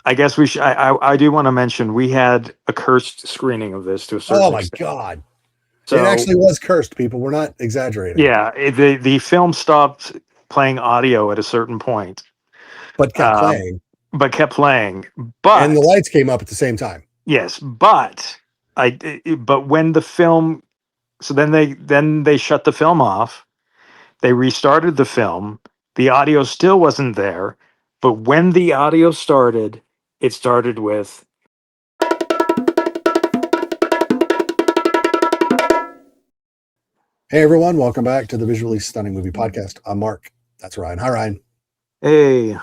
I guess we should. I do want to mention we had a cursed screening of this to a Oh certain my extent. God. It So actually was cursed, people. We're not exaggerating. yeah, the film stopped playing audio at a certain point, But kept um, playing. but kept playing. And the But lights came up at the same time. yes, but when the film, so then they shut the film off. They restarted the film. The audio still wasn't there, but when the audio started, it started with. Hey everyone, welcome back to the Visually Stunning Movie Podcast. I'm Mark. That's Ryan. Hi Ryan. Hey,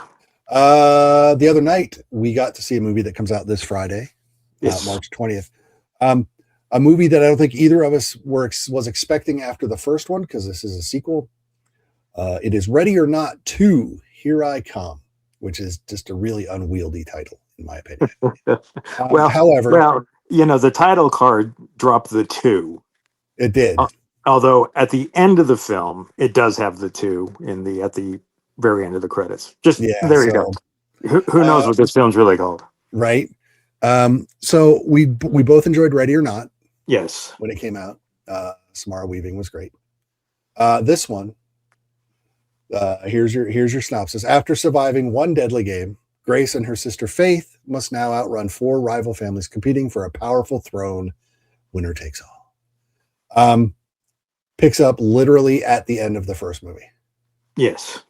The other night we got to see a movie that comes out this Friday, yes, March 20th. A movie that I don't think either of us was expecting after the first one, because this is a sequel. It is Ready or Not 2, Here I Come, which is just a really unwieldy title, in my opinion. However, the title card dropped the 2. it did. Although at the end of the film, it does have the 2 at the very end of the credits. Just there you go. Who knows what this film's really called? Right. So we both enjoyed Ready or Not. Yes. When it came out. Samara Weaving was great. This one, here's your synopsis. After surviving one deadly game, Grace and her sister Faith must now outrun 4 rival families competing for a powerful throne. Winner takes all. Picks up literally at the end of the first movie. Yes.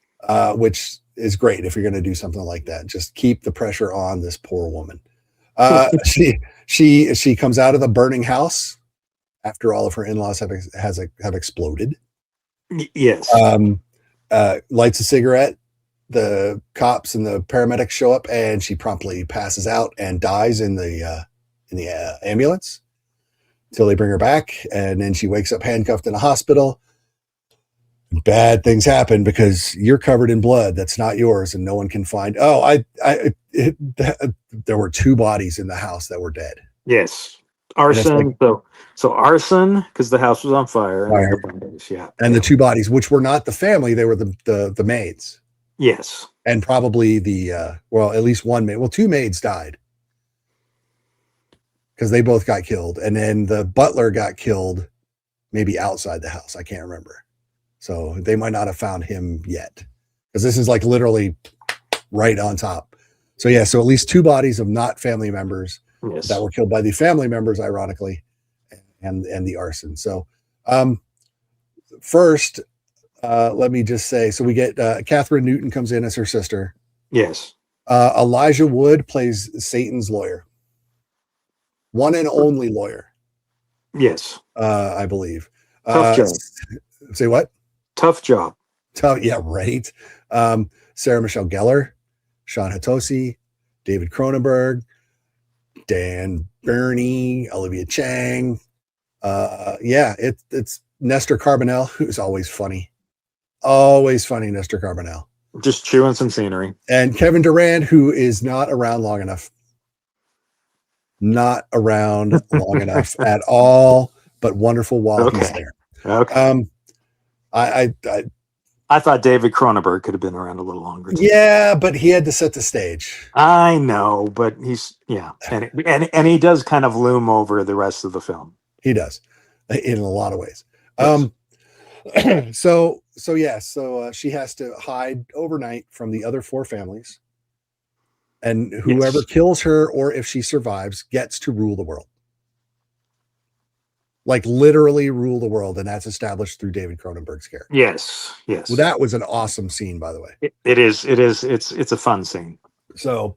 Which is great if you're going to do something like that. Just keep the pressure on this poor woman. She comes out of the burning house after all of her in-laws have exploded. Yes. Lights a cigarette. The cops and the paramedics show up, and she promptly passes out and dies in the ambulance until they bring her back. And then she wakes up handcuffed in a hospital. Bad things happen because you're covered in blood that's not yours, and no one can find. There were 2 bodies in the house that were dead. Yes, arson. So arson because the house was on fire. And the 2 bodies, which were not the family, they were the maids. Yes, and probably at least one maid. Well, 2 maids died because they both got killed, and then the butler got killed, maybe outside the house. I can't remember. So they might not have found him yet, because this is like literally right on top. So yeah, so at least 2 bodies of not family members that were killed by the family members, ironically, and the arson. So first, let me just say, so we get Catherine Newton comes in as her sister. Yes. Elijah Wood plays Satan's lawyer. One and only lawyer. Yes. I believe. Tough job. Say what? Tough job. Yeah, right. Sarah Michelle Gellar, Sean Hatosi, David Cronenberg, Dan Burney, Olivia Chang. It's Nestor Carbonell, who's always funny. Always funny, Nestor Carbonell. Just chewing some scenery. And Kevin Durand, who is not around long enough. Not around long enough at all, but wonderful while he's there. Okay. I thought David Cronenberg could have been around a little longer. Yeah, but he had to set the stage. I know, but he's and he does kind of loom over the rest of the film. He does, in a lot of ways. Yes. So she has to hide overnight from the other 4 families, and whoever kills her, or if she survives, gets to rule the world. Like literally rule the world, and that's established through David Cronenberg's character. Yes. Well, that was an awesome scene, by the way. It is. It's a fun scene. So,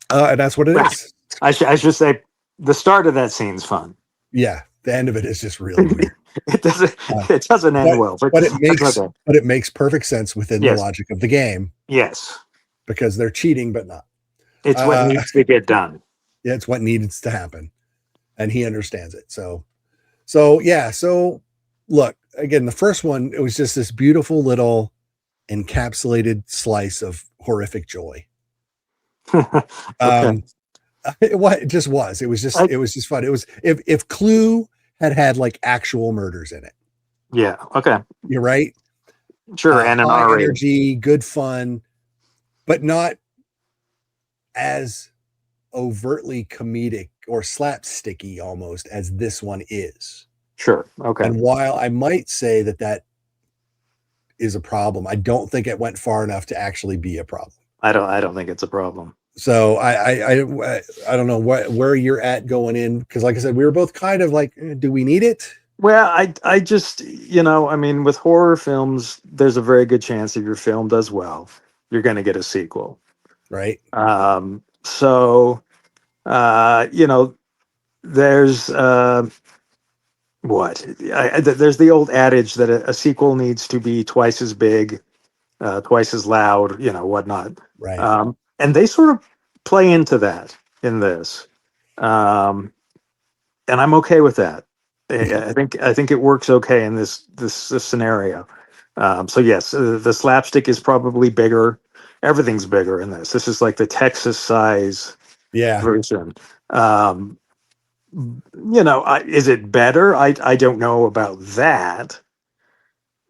and that's what it is. I should say the start of that scene's fun. Yeah, the end of it is just really weird. It doesn't end well, but it makes perfect sense within the logic of the game. Yes, because they're cheating, but not. It's what needs to get done. Yeah, it's what needs to happen, and he understands it. So look, again, the first one, it was just this beautiful little encapsulated slice of horrific joy. It just was. It was just fun. It was if Clue had like actual murders in it. Yeah. Okay. You're right. Sure. And an high energy, good fun, but not as overtly comedic or slapsticky almost as this one is. Sure. Okay. And while I might say that that is a problem, I don't think it went far enough to actually be a problem. I don't think it's a problem. So I don't know where you're at going in, because like I said, we were both kind of like, do we need it? Well, I just, I mean, with horror films, there's a very good chance if your film does well, you're going to get a sequel. Right. So, there's there's the old adage that a sequel needs to be twice as big, twice as loud, whatnot. Right. And they sort of play into that in this. And I'm okay with that. I think it works okay in this scenario. So yes, the slapstick is probably bigger. Everything's bigger in this. This is like the Texas size version. Is it better? I don't know about that,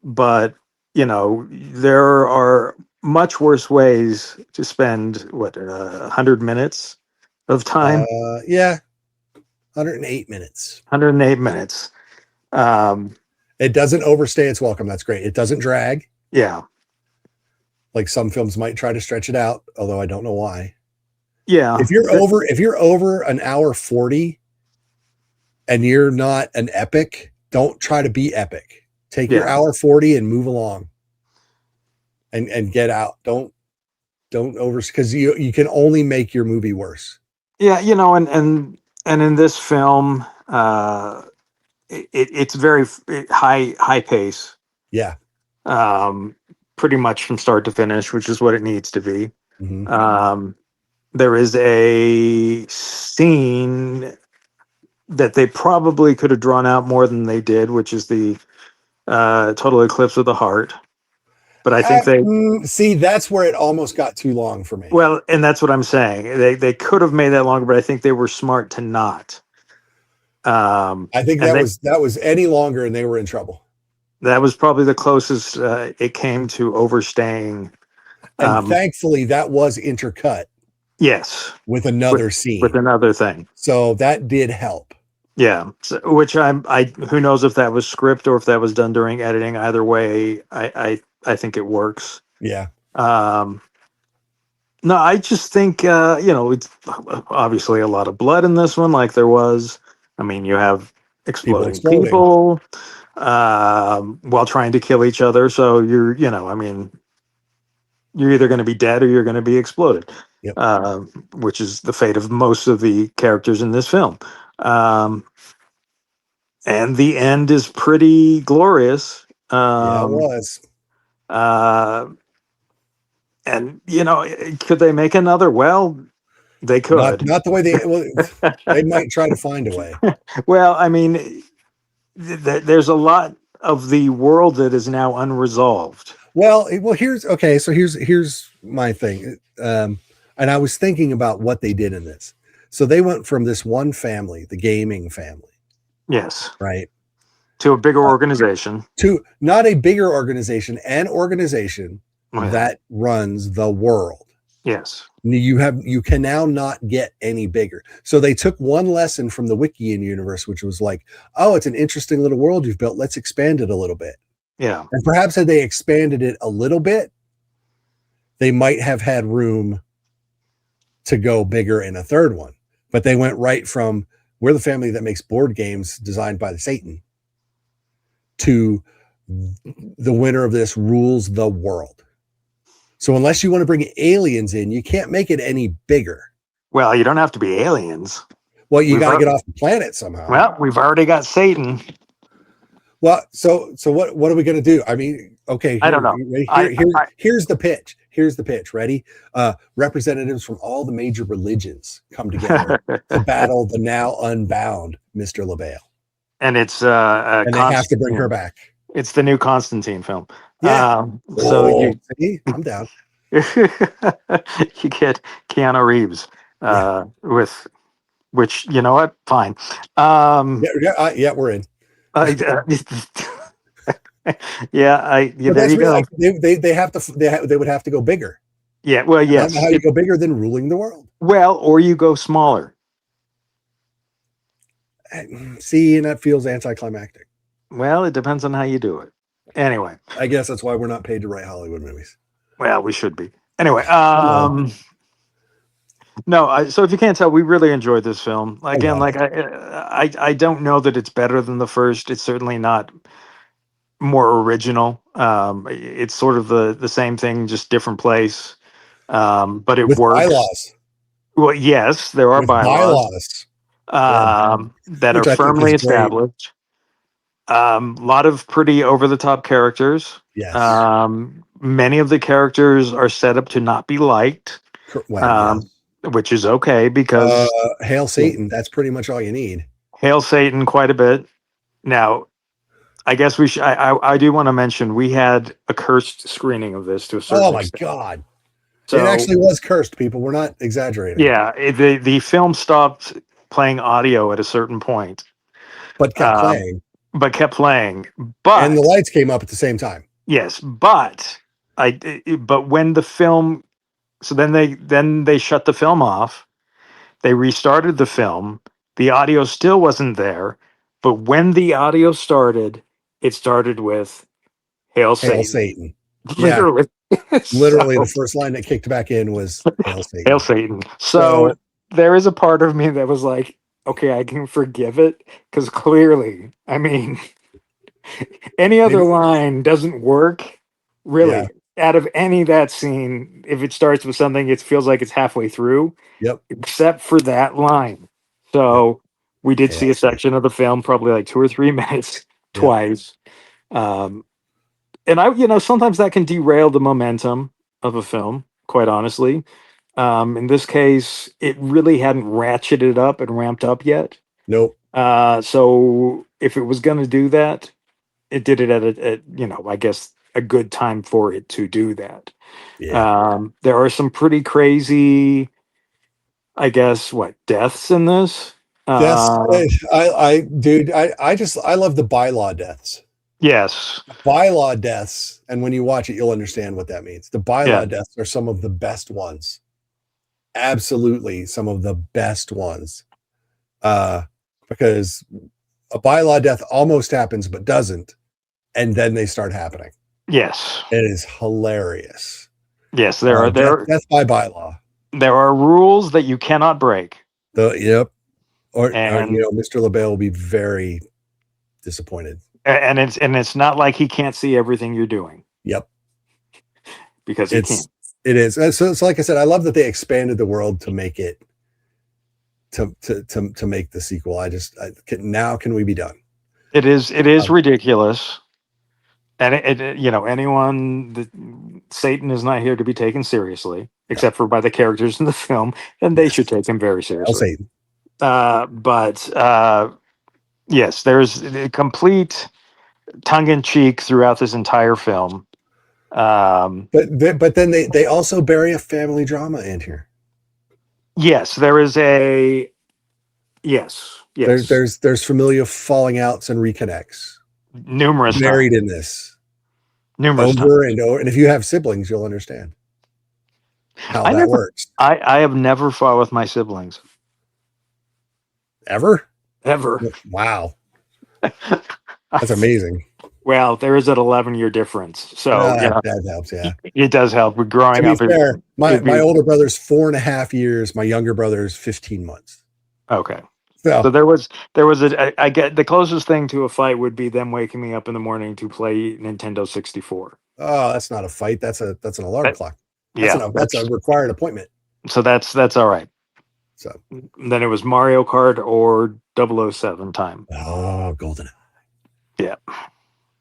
but there are much worse ways to spend 100 minutes of time. 108 minutes. 108 minutes. It doesn't overstay its welcome. That's great. It doesn't drag. Yeah. Like some films might try to stretch it out, although I don't know why. Yeah. If you're over an hour 40 and you're not an epic, don't try to be epic. Take your hour 40 and move along and get out. Don't over, because you can only make your movie worse. Yeah. And in this film, it's very high pace. Yeah. Pretty much from start to finish, which is what it needs to be. Mm-hmm. There is a scene that they probably could have drawn out more than they did, which is the total eclipse of the heart. But I think see, that's where it almost got too long for me. Well, and that's what I'm saying. They could have made that longer, but I think they were smart to not. I think that was any longer and they were in trouble. That was probably the closest it came to overstaying. And thankfully that was intercut. Yes. With another scene. With another thing. So that did help. Yeah. So, which who knows if that was script or if that was done during editing. Either way, I think it works. Yeah. No, I just think, it's obviously a lot of blood in this one, like there was. I mean, you have exploding people while trying to kill each other. So you're either going to be dead or you're going to be exploded, which is the fate of most of the characters in this film. And the end is pretty glorious. Yeah, it was. And could they make another? Well, they could. Not the way they might try to find a way. Well, I mean, there's a lot of the world that is now unresolved. Well, here's my thing. And I was thinking about what they did in this. So they went from this one family, the gaming family. Yes. Right. To a bigger organization. To not a bigger organization, an organization that runs the world. Yes. You can now not get any bigger. So they took one lesson from the Wiccan universe, which was like, oh, it's an interesting little world you've built. Let's expand it a little bit. Yeah. And perhaps had they expanded it a little bit, they might have had room to go bigger in a third one. But they went right from, we're the family that makes board games designed by the Satan, to the winner of this rules the world. So unless you want to bring aliens in, you can't make it any bigger. Well, you don't have to be aliens. Well, you got to get off the planet somehow. Well, we've already got Satan. Well, so what are we going to do? I mean, okay. I don't know. Here's the pitch. Here's the pitch. Ready? Representatives from all the major religions come together to battle the now unbound Mr. LaBelle. And it's and they have to bring her back. It's the new Constantine film. Yeah. See, I'm down. You get Keanu Reeves with, which, you know what? Fine. Yeah, we're in. There you go. They would have to go bigger. Yeah, well, And I don't know yes. how you go bigger than ruling the world. Well, or you go smaller. See, and that feels anticlimactic. Well, it depends on how you do it. Anyway, I guess that's why we're not paid to write Hollywood movies. well, we should be. Anyway, No. no. So if you can't tell, we really enjoyed this film. A Again, lot. like I don't know that it's better than the first. It's certainly not more original. It's sort of the same thing, just different place. But it With works. bylaws. Well, yes, there are With bylaws bylaws. Yeah. that are Which I think firmly is great. established. A lot of pretty over the top characters. Yes. Many of the characters are set up to not be liked, Well, um, yes. which is okay because Hail Satan. That's pretty much all you need. hail Satan quite a bit. Now, I guess we should. I do want to mention we had a cursed screening of this to a certain Oh my extent. God. It So actually was cursed, people. We're not exaggerating. yeah, the film stopped playing audio at a certain point, But kept um, playing. but kept playing. And the But lights came up at the same time. yes, but when the film, so then they shut the film off. They restarted the film. The audio still wasn't there, but when the audio started, it started with "Hail Hail Satan," Satan. Yeah. literally. Literally, So, the first line that kicked back in was Hail Hail Satan. Satan. So So, there is a part of me that was like, okay, I can forgive it because clearly, I mean, any other maybe, line doesn't work yeah. really. Out of any of that scene, if it starts with something, it feels like it's halfway through, Yep. except for that line. Yep. So we did Hail see a Satan. section of the film, probably like 2 or 3 minutes, Yep. twice. Um, and sometimes that can derail the momentum of a film, quite honestly. In this case, it really hadn't ratcheted up and ramped up yet. Nope. So if it was going to do that, it did it at I guess a good time for it to do that. Yeah. There are some pretty crazy, I guess, deaths in this. Yes. Uh, Dude, I love the bylaw deaths. yes, Bylaw deaths. And when you watch it, you'll understand what that means. The yeah, bylaw deaths are some of the best ones. Absolutely some of the best ones. Because a bylaw death almost happens but doesn't, and then they start happening. yes, It is hilarious. yes. There are Death by bylaw. there are rules that you cannot break, Yep. Or and Mr. LaBelle will be very disappointed. it's not like he can't see everything you're doing Yep. because he can't. It is. So like I said, I love that they expanded the world to make it to make the sequel. Now can we be done? It is Um, ridiculous. And anyone that Satan is not here to be taken seriously, No. except for by the characters in the film, then they should take him very I'll seriously. say But yes, there's a complete tongue in cheek throughout this entire film. but then they also bury a family drama in here. Yes, there is a yes. There's familial falling outs and reconnects Numerous married times. in this Numerous times. over and over. And if you have siblings, you'll understand how that works. I have never fought with my siblings. Ever? Ever. Wow. That's amazing. Well, there is an 11-year difference, so that helps. Yeah. it does help with growing To up. be fair, my older brother's 4.5 years. My younger brother's 15 months. Okay. So So there was I get the closest thing to a fight would be them waking me up in the morning to play Nintendo 64. oh, that's not a fight. That's an alarm clock. That's a required appointment. So that's all right. So Then it was Mario Kart or 007 time. golden. Yeah.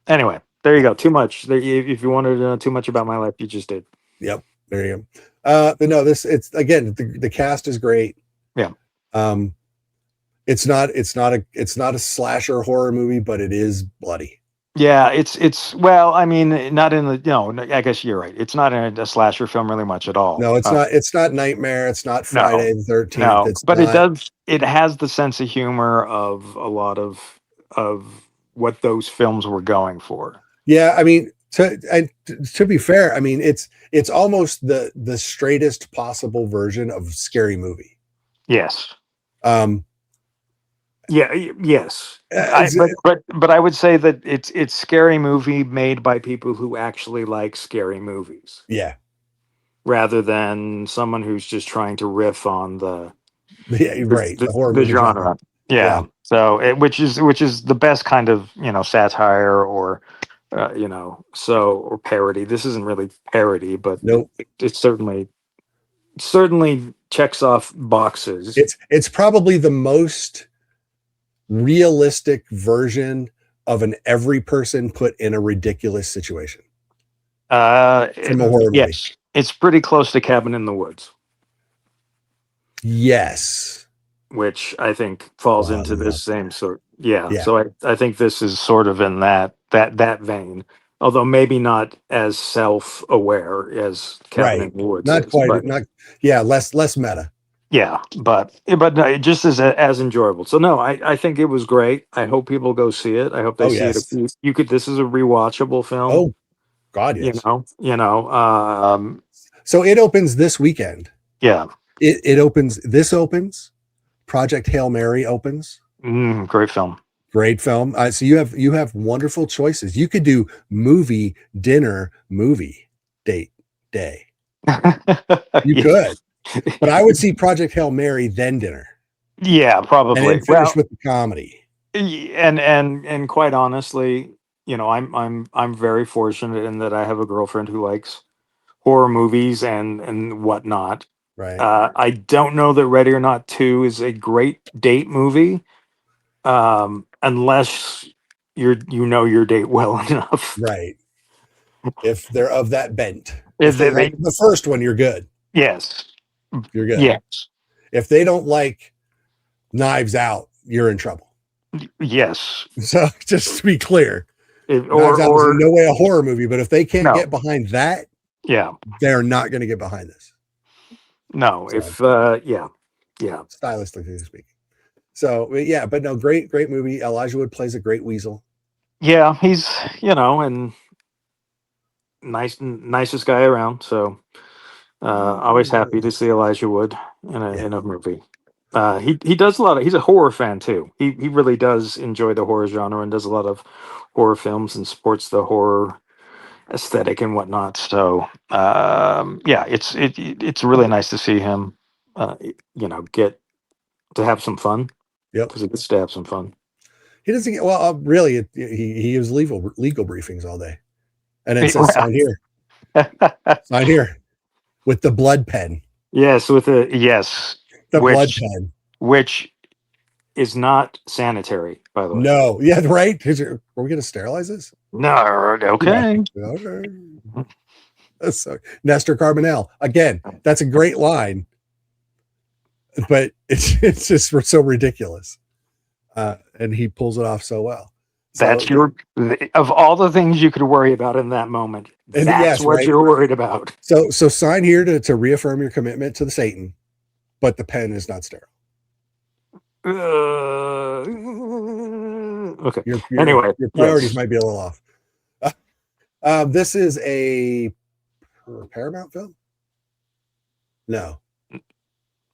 Anyway, there you go. Too much. If you wanted to know too much about my life, you just did. Yep. There you go. But no, it's again, the cast is great. Yeah. It's not a slasher horror movie, but it is bloody. Yeah, it's well, I mean, not in the I guess you're right. It's not in a slasher film really much at all. No, it's not Nightmare. It's not Friday the 13th. No, It's but not, it has the sense of humor of a lot of what those films were going for. yeah, I mean, To be fair, I mean it's almost the straightest possible version of scary movie. Yes. Um, Yes. it's- But I would say that it's scary movie made by people who actually like scary movies, yeah, rather than someone who's just trying to riff on the yeah, right. The horror the movie genre. genre. Yeah, Yeah. So which is the best kind of, satire, or or parody. This isn't really parody, but nope. it certainly checks off boxes. It's probably the most realistic version of an every person put in a ridiculous situation from a horror movie. Yes, it's pretty close to Cabin in the Woods, Yes. which I think falls Wow, into yeah. this same sort. Yeah, Yeah. so I think this is sort of in that vein, although maybe not as self-aware as Cabin Right. in the Woods Not is. quite. But Not. Yeah. Less meta. yeah, but no, it just is as enjoyable. So no, I think it was great. I hope people go see it. I hope they Oh see it. yes. You could. This is a rewatchable film. Oh God, yes. So it opens this weekend. Yeah, It opens. This opens. Project Hail Mary opens. great film. Great film. So you have wonderful choices. You could do movie, dinner, movie, date, day. You Yeah. could, but I would see Project Hail Mary, then dinner, Yeah, and probably. then finish with the comedy. And quite honestly, I'm very fortunate in that I have a girlfriend who likes horror movies and whatnot. Right. I don't know that Ready or Not 2 is a great date movie, unless your date well enough. Right. If they're of that bent. If If they like the first one, you're good. yes, You're good. yes, If they don't like Knives Out, you're in trouble. yes. So just to be clear, If, Knives Out is in or no way a horror movie, but if they can't no, get behind that, yeah, they're not going to get behind this. no. So, If yeah. stylistically speaking. So yeah, but no, great movie. Elijah Wood plays a great weasel. Yeah, he's and nicest guy around. So always happy to see Elijah Wood in a movie. He does a lot of. He's a horror fan too. He really does enjoy the horror genre and does a lot of horror films and supports the horror aesthetic and whatnot. So yeah, it's really nice to see him. Get to have some fun, Yep. because he gets to have some fun. He doesn't get really. He gives legal briefings all day, and it says sign here, sign here, with the blood pen. Yes, The blood pen. which is not sanitary, by the way. No, yeah, right. Are we going to sterilize this? No, okay. Yeah. Okay. So, Nestor Carbonell again. That's a great line, but it's just so ridiculous, and he pulls it off so well. That's of all the things you could worry about in that moment. That's what you're worried about. So sign here to reaffirm your commitment to the Satan, but the pen is not sterile. Okay. Anyway, your priorities might be a little off. This is a Paramount film? No.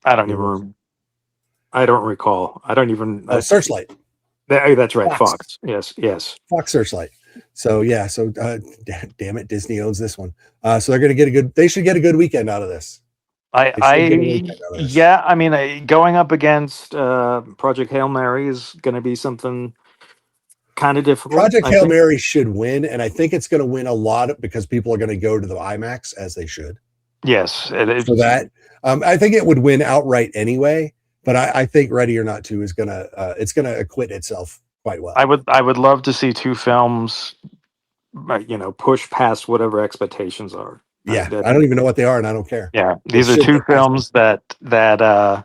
I don't recall. I don't even. Searchlight. That's right. Fox. Yes. Fox Searchlight. So yeah. So damn it, Disney owns this one. So they're going to get a good. They should get a good weekend out of this. Yeah. I mean, going up against Project Hail Mary is going to be something kind of difficult. Project Hail Mary should win, and I think it's going to win a lot because people are going to go to the IMAX, as they should. Yes, it is. For that, I think it would win outright anyway. But I think Ready or Not 2 is gonna it's gonna acquit itself quite well. I would love to see two films, push past whatever expectations are. Yeah, I don't even know what they are, and I don't care. Yeah, these are two films that are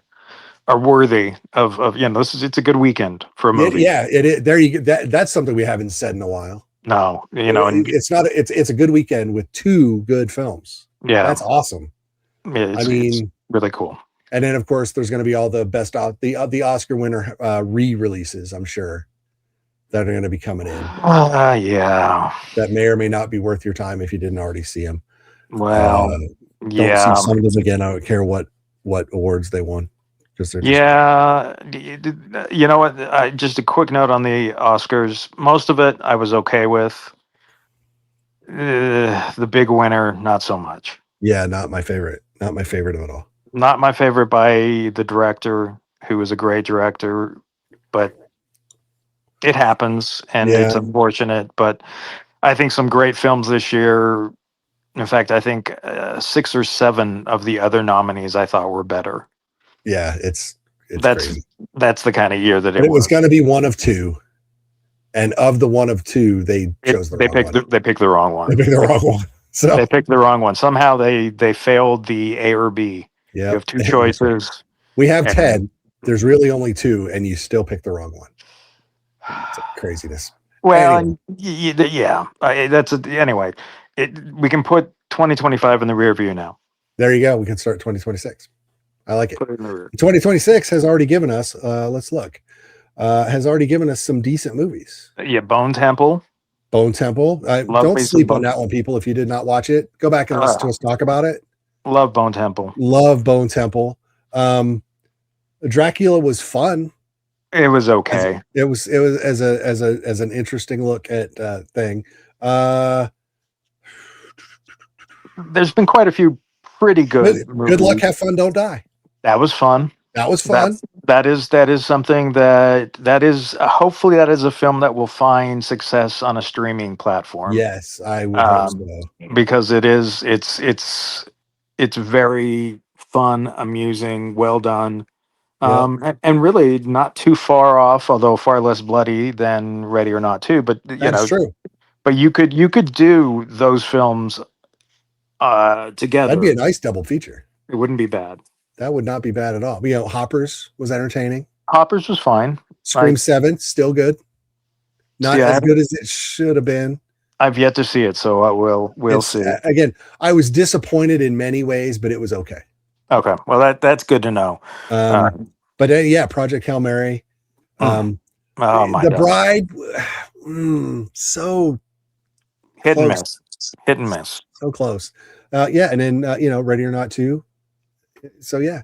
worthy of it's a good weekend for a movie. Yeah, it is. There you go. That's something we haven't said in a while. No, and it's not. It's a good weekend with two good films. Yeah, that's awesome. Yeah, it's really cool. And then, of course, there's going to be all the best the Oscar winner re-releases, I'm sure, that are going to be coming in. Yeah. That may or may not be worth your time if you didn't already see them. Well, Don't see yeah. some of them again. I don't care what awards they won. Because they're Yeah. You know what? Just a quick note on the Oscars. Most of it I was okay with. The big winner, not so much. yeah, not my favorite. Not my favorite at all. Not my favorite by the director, who was a great director, but it happens and Yeah, it's unfortunate. But I think some great films this year. In fact, I think 6 or 7 of the other nominees I thought were better. yeah, it's That's crazy. that's the kind of year that But it it was was. going to be one of two, and of the one of two, they chose the They wrong picked one. they picked the wrong They one. picked the wrong one. So They picked the wrong one. Somehow they failed the A or B. You yep, have two choices. we have And 10. There's really only 2, and you still pick the wrong one. It's craziness. well, Anyway, yeah, anyway. We can put 2025 in the rear view now. there you go. We can start 2026. I like it. Put it in the rear. 2026 has already given us. Let's look. Has already given us some decent movies. Yeah, Bone Temple. Bone Temple. Love Don't me some sleep on Bone. that one, people. If you did not watch it, go back and listen to us talk about it. Love Bone Temple. Love Bone Temple. Dracula was fun. It was okay. It was as an interesting look at thing. There's been quite a few pretty good movies. Good luck, have fun, don't die. That was fun. That was fun. That is something that is hopefully that is a film that will find success on a streaming platform. Yes, I would hope so. Because it's very fun, amusing, well done. And really not too far off, although far less bloody than Ready or Not 2. But That's true. But you could do those films together. That'd be a nice double feature. It wouldn't be bad. That would not be bad at all. Hoppers was entertaining. Hoppers was fine. Scream 7, still good. Not as good as it should have been. I've yet to see it, so we'll see. Again, I was disappointed in many ways, but it was okay. Okay, well that's good to know. But yeah, Project Hail Mary. Oh my The God. Bride. So hit and close. miss. Hit and miss. So close. Yeah, and then Ready or Not 2. So yeah.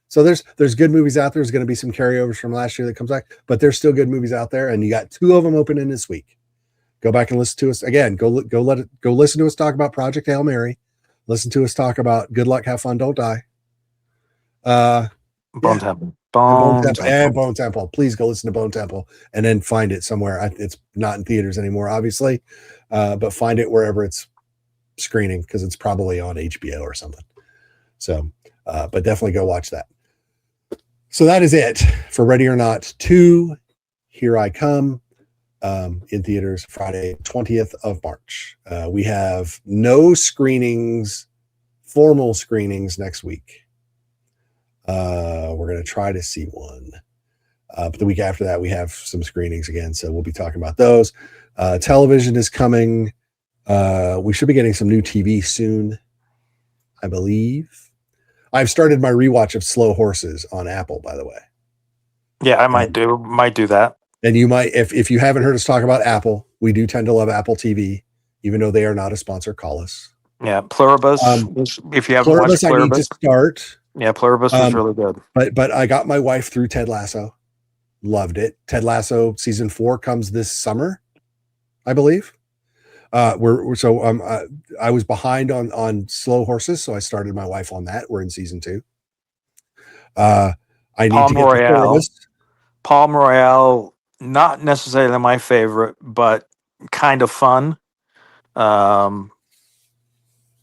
So there's good movies out there. There's going to be some carryovers from last year that comes back, but there's still good movies out there, and you got 2 of them opening this week. Go back and listen to us again. Go listen to us talk about Project Hail Mary. Listen to us talk about Good Luck, Have Fun, Don't Die. Bone Temple. And Bone Temple. Please go listen to Bone Temple and then find it somewhere. It's not in theaters anymore, obviously, but find it wherever it's screening, because it's probably on HBO or something. So, but definitely go watch that. So that is it for Ready or Not 2. Here I Come, in theaters Friday, 20th of March. We have no screenings, formal screenings next week. We're going to try to see one. But the week after that, we have some screenings again. So we'll be talking about those. Television is coming. We should be getting some new TV soon, I believe. I've started my rewatch of Slow Horses on Apple, by the way. Yeah, I might do that. And you might, if you haven't heard us talk about Apple, we do tend to love Apple TV, even though they are not a sponsor. Call us. Yeah, Pluribus. If you haven't watched Pluribus, I need to start. Yeah, Pluribus was really good. But I got my wife through Ted Lasso. Loved it. Ted Lasso season 4 comes this summer, I believe. I was behind on Slow Horses, so I started my wife on that. We're in season 2. I need Palm to get Royale. to Pluribus. Palm Royale, not necessarily my favorite, but kind of fun.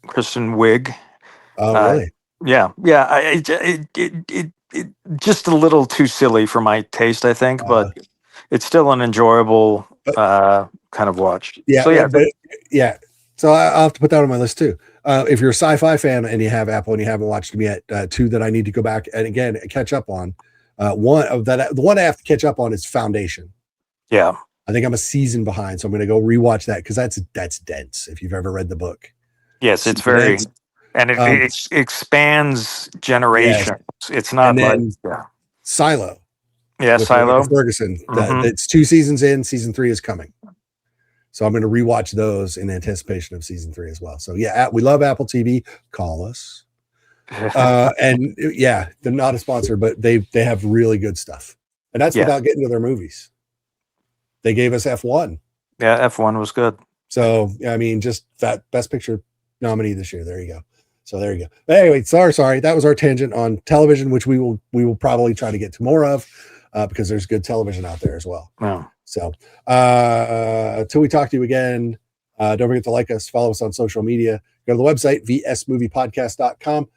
Kristen Wiig. Oh, really? Yeah. It just a little too silly for my taste, I think, but it's still an enjoyable kind of watch. Yeah. So yeah. So I'll have to put that on my list too. If you're a sci-fi fan and you have Apple and you haven't watched them yet, 2 that I need to go back and again catch up on. The one I have to catch up on is Foundation. Yeah. I think I'm a season behind, so I'm going to go rewatch that because that's dense. If you've ever read the book. Yes, it's very dense. And it expands generations. It's not like Silo. Yeah, with Silo. Rebecca Ferguson. That's 2 seasons in. Season 3 is coming. So I'm going to rewatch those in anticipation of season 3 as well. So yeah, we love Apple TV. Call us. And yeah, they're not a sponsor, but they have really good stuff. And that's without getting to their movies. They gave us F1. Yeah, F1 was good. So I mean, just that Best Picture nominee this year. There you go. So there you go. But anyway, sorry. That was our tangent on television, which we will probably try to get to more of because there's good television out there as well. Yeah. So until we talk to you again, don't forget to like us, follow us on social media, go to the website, vsmoviepodcast.com.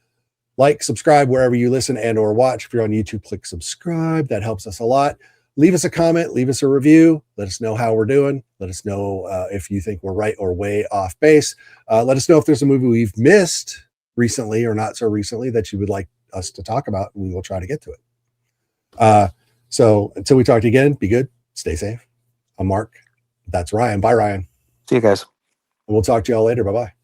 Like, subscribe wherever you listen and or watch. If you're on YouTube, click subscribe. That helps us a lot. Leave us a comment, leave us a review. Let us know how we're doing. Let us know if you think we're right or way off base. Let us know if there's a movie we've missed recently or not so recently that you would like us to talk about. We will try to get to it. So until we talk to you again, be good. Stay safe. I'm Mark. That's Ryan. Bye, Ryan. See you guys. And we'll talk to y'all later. Bye-bye.